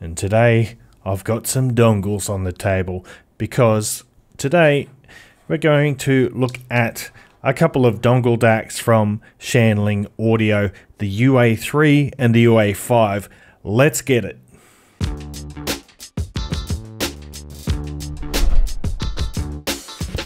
and today I've got some dongles on the table because today we're going to look at a couple of dongle DACs from Shanling Audio, the UA3 and the UA5. Let's get it.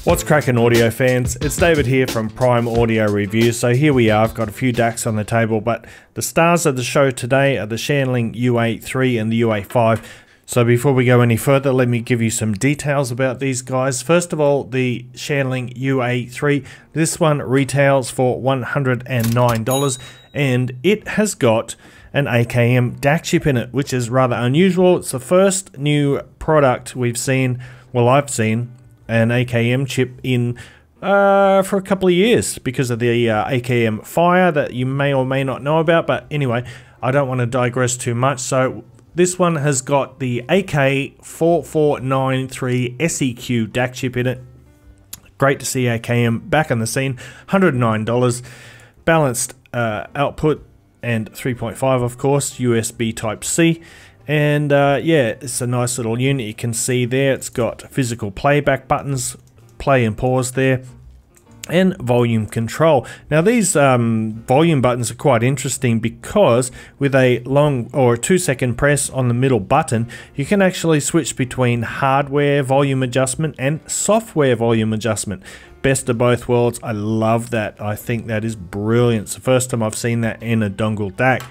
What's cracking, audio fans? It's David here from Prime Audio Reviews. So here we are, I've got a few DACs on the table, but the stars of the show today are the Shanling UA3 and the UA5. So before we go any further, let me give you some details about these guys. First of all, the Shanling UA3, this one retails for $109 and it has got an AKM DAC chip in it, which is rather unusual. It's the first new product we've seen, well, I've seen an AKM chip in for a couple of years because of the AKM fire that you may or may not know about. But anyway, I don't want to digress too much. So this one has got the AK4493 SEQ DAC chip in it. Great to see AKM back on the scene. $109, balanced output and 3.5 of course, USB Type-C. And yeah, it's a nice little unit. You can see there it's got physical playback buttons, play and pause there, and volume control. Now these volume buttons are quite interesting because with a long or a 2-second press on the middle button, you can actually switch between hardware volume adjustment and software volume adjustment. Best of both worlds. I love that. I think that is brilliant. It's the first time I've seen that in a dongle DAC.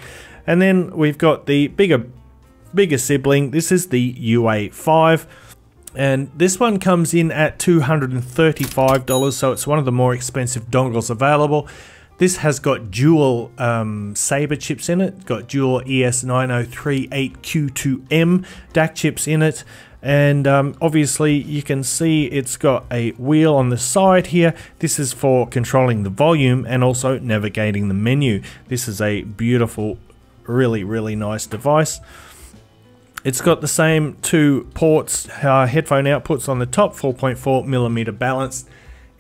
And then we've got the bigger sibling. This is the UA5, and this one comes in at $235, so it's one of the more expensive dongles available. This has got dual Sabre chips in it, got dual ES9038Q2M DAC chips in it, and obviously you can see it's got a wheel on the side here. This is for controlling the volume and also navigating the menu. This is a beautiful, really nice device. It's got the same two ports, headphone outputs on the top, 4.4mm balanced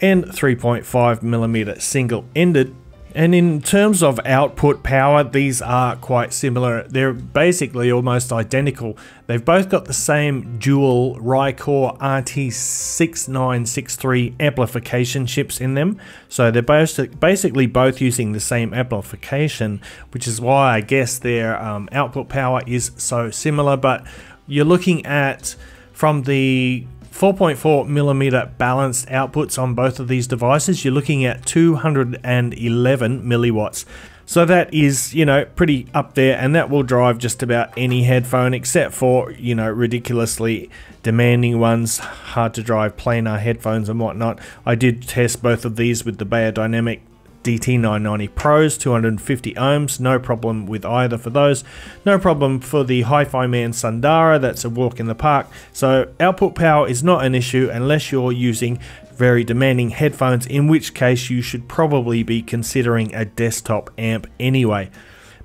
and 3.5mm single-ended. And in terms of output power, these are quite similar. They're basically almost identical. They've both got the same dual Rycore RT6963 amplification chips in them. So they're basically both using the same amplification, which is why I guess their output power is so similar. But you're looking at, from the 4.4mm balanced outputs on both of these devices, you're looking at 211 milliwatts. So that is, you know, pretty up there, and that will drive just about any headphone except for, you know, ridiculously demanding ones, hard to drive planar headphones and whatnot. I did test both of these with the Beyerdynamic DT990 Pros, 250 ohms, no problem with either for those. No problem for the Hi-Fi Man Sundara, that's a walk in the park. So output power is not an issue unless you're using very demanding headphones, in which case you should probably be considering a desktop amp anyway.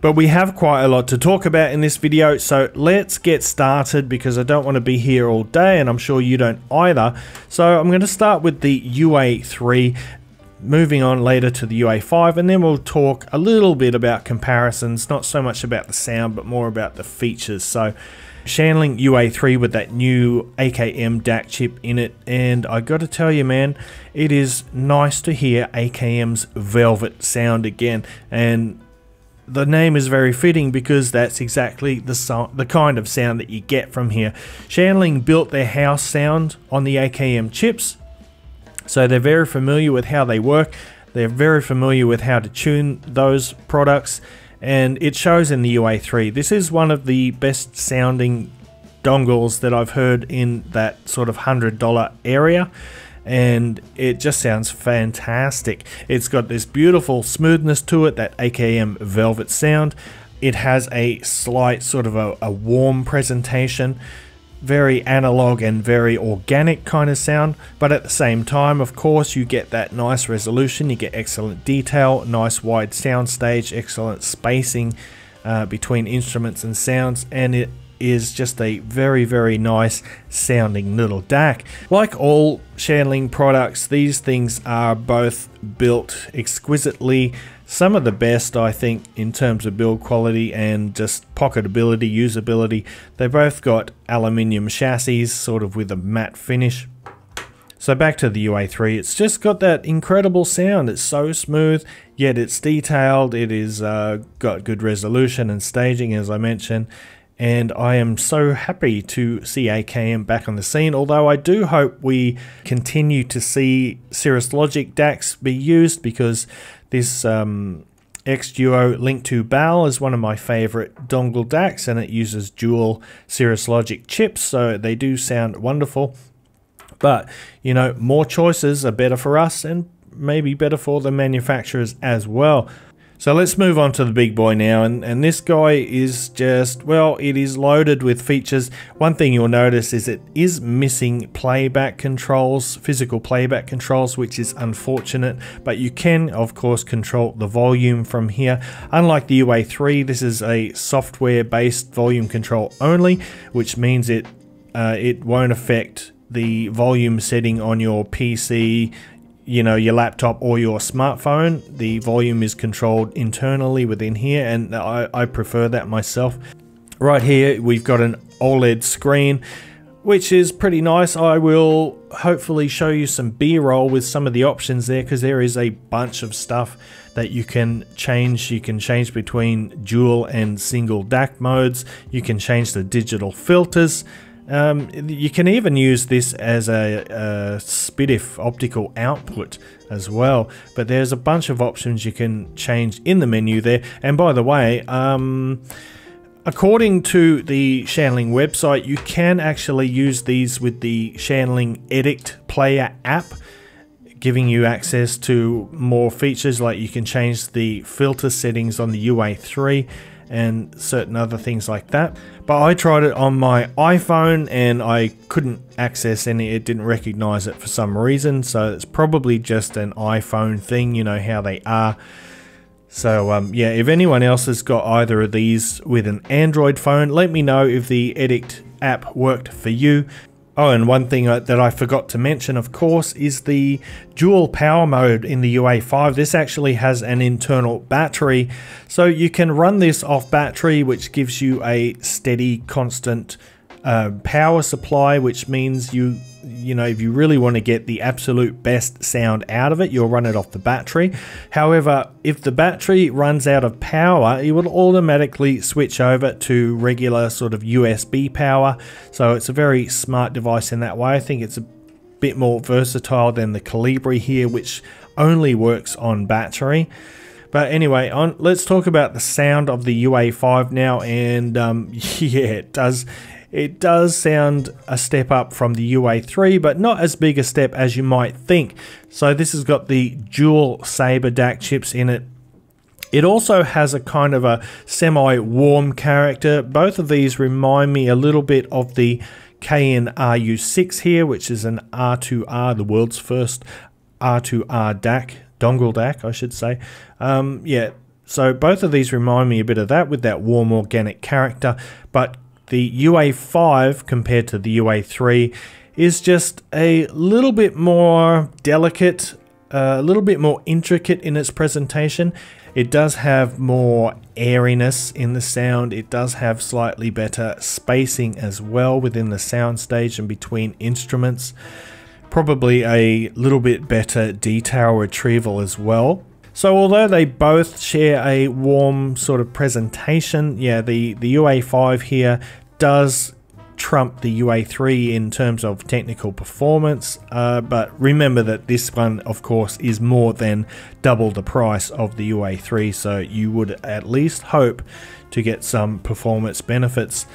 But we have quite a lot to talk about in this video, so let's get started because I don't want to be here all day and I'm sure you don't either. So I'm going to start with the UA3, moving on later to the UA5, and then we'll talk a little bit about comparisons, not so much about the sound but more about the features. So Shanling UA3 with that new AKM DAC chip in it, and I got to tell you, man, it is nice to hear AKM's velvet sound again, and the name is very fitting because that's exactly the kind of sound that you get from here. Shanling built their house sound on the AKM chips, so they're very familiar with how they work. They're very familiar with how to tune those products, and it shows in the UA3. This is one of the best sounding dongles that I've heard in that sort of $100 area, and it just sounds fantastic. It's got this beautiful smoothness to it, that AKM velvet sound. It has a slight sort of a warm presentation, very analog and very organic kind of sound, but at the same time, of course, you get that nice resolution, you get excellent detail, nice wide sound stage, excellent spacing between instruments and sounds, and it is just a very nice sounding little DAC. Like all Shanling products, these things are both built exquisitely, some of the best, I think, in terms of build quality and just pocketability, usability. They both got aluminium chassis, sort of with a matte finish. So back to the UA3, it's just got that incredible sound. It's so smooth, yet it's detailed. It is got good resolution and staging, as I mentioned. And I am so happy to see AKM back on the scene, although I do hope we continue to see Cirrus Logic DACs be used, because this X-Duo Link to BAL is one of my favorite dongle DACs, and it uses dual Cirrus Logic chips, so they do sound wonderful. But, you know, more choices are better for us and maybe better for the manufacturers as well. So let's move on to the big boy now, and this guy is just, well, it is loaded with features. One thing you'll notice is it is missing playback controls, physical playback controls, which is unfortunate, but you can of course control the volume from here. Unlike the UA3, this is a software based volume control only, which means it won't affect the volume setting on your PC, you know, your laptop or your smartphone. The volume is controlled internally within here, and I prefer that myself. Right here we've got an OLED screen, which is pretty nice. I will hopefully show you some B-roll with some of the options there, because there is a bunch of stuff that you can change. You can change between dual and single DAC modes. You can change the digital filters. You can even use this as a SPDIF optical output as well, but there's a bunch of options you can change in the menu there. And by the way, according to the Shanling website, you can actually use these with the Shanling Edict Player app, giving you access to more features, like you can change the filter settings on the UA3 and certain other things like that. But I tried it on my iPhone and I couldn't access any, it didn't recognize it for some reason, so it's probably just an iPhone thing, you know how they are. So yeah, if anyone else has got either of these with an Android phone, let me know if the Edict app worked for you. Oh, and one thing that I forgot to mention, of course, is the dual power mode in the UA5. This actually has an internal battery, so you can run this off battery, which gives you a steady, constant power supply, which means you know, if you really want to get the absolute best sound out of it, you'll run it off the battery. However, if the battery runs out of power, it will automatically switch over to regular sort of USB power. So it's a very smart device in that way. I think it's a bit more versatile than the Calibri here, which only works on battery. But anyway, let's talk about the sound of the UA5 now, and yeah, it does sound a step up from the UA3, but not as big a step as you might think. So this has got the dual Sabre DAC chips in it. It also has a kind of a semi-warm character. Both of these remind me a little bit of the KN RU6 here, which is an R2R, the world's first R2R DAC, dongle DAC, I should say. Yeah, so both of these remind me a bit of that, with that warm organic character, but the UA5 compared to the UA3 is just a little bit more delicate, a little bit more intricate in its presentation. It does have more airiness in the sound. It does have slightly better spacing as well within the soundstage and between instruments. Probably a little bit better detail retrieval as well. So although they both share a warm sort of presentation, yeah, the UA5 here does trump the UA3 in terms of technical performance, but remember that this one, of course, is more than double the price of the UA3, so you would at least hope to get some performance benefits.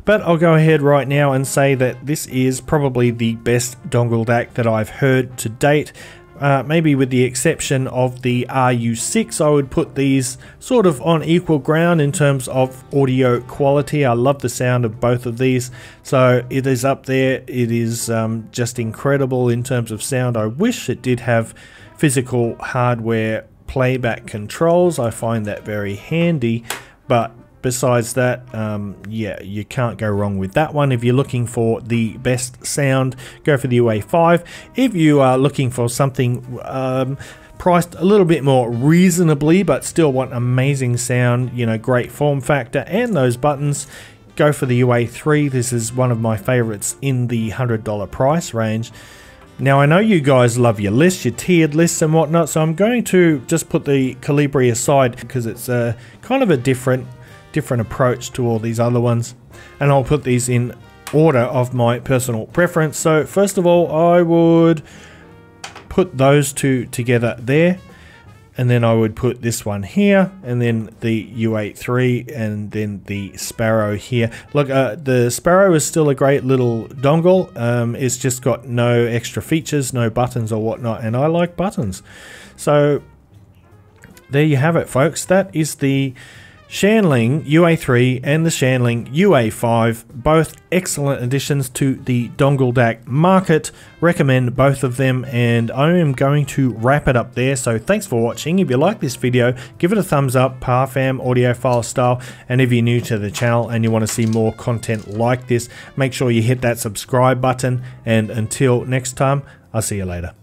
But I'll go ahead right now and say that this is probably the best dongle DAC that I've heard to date. Maybe with the exception of the RU6, I would put these sort of on equal ground in terms of audio quality. I love the sound of both of these, so it is up there. It is just incredible in terms of sound. I wish it did have physical hardware playback controls. I find that very handy, but besides that, yeah, you can't go wrong with that one. If you're looking for the best sound, go for the UA5. If you are looking for something priced a little bit more reasonably, but still want amazing sound, you know, great form factor, and those buttons, go for the UA3. This is one of my favorites in the $100 price range. Now I know you guys love your lists, your tiered lists and whatnot, so I'm going to just put the Colibri aside because it's a kind of a different approach to all these other ones, and I'll put these in order of my personal preference. So first of all, I would put those two together there, and then I would put this one here, and then the UA3, and then the Sparrow here. Look, the Sparrow is still a great little dongle. It's just got no extra features, no buttons or whatnot, and I like buttons. So there you have it, folks. That is the Shanling UA3 and the Shanling UA5, both excellent additions to the dongle DAC market. Recommend both of them, and I am going to wrap it up there. So thanks for watching. If you like this video, give it a thumbs up, Parfam audiophile style, and if you're new to the channel and you want to see more content like this, make sure you hit that subscribe button, and until next time, I'll see you later.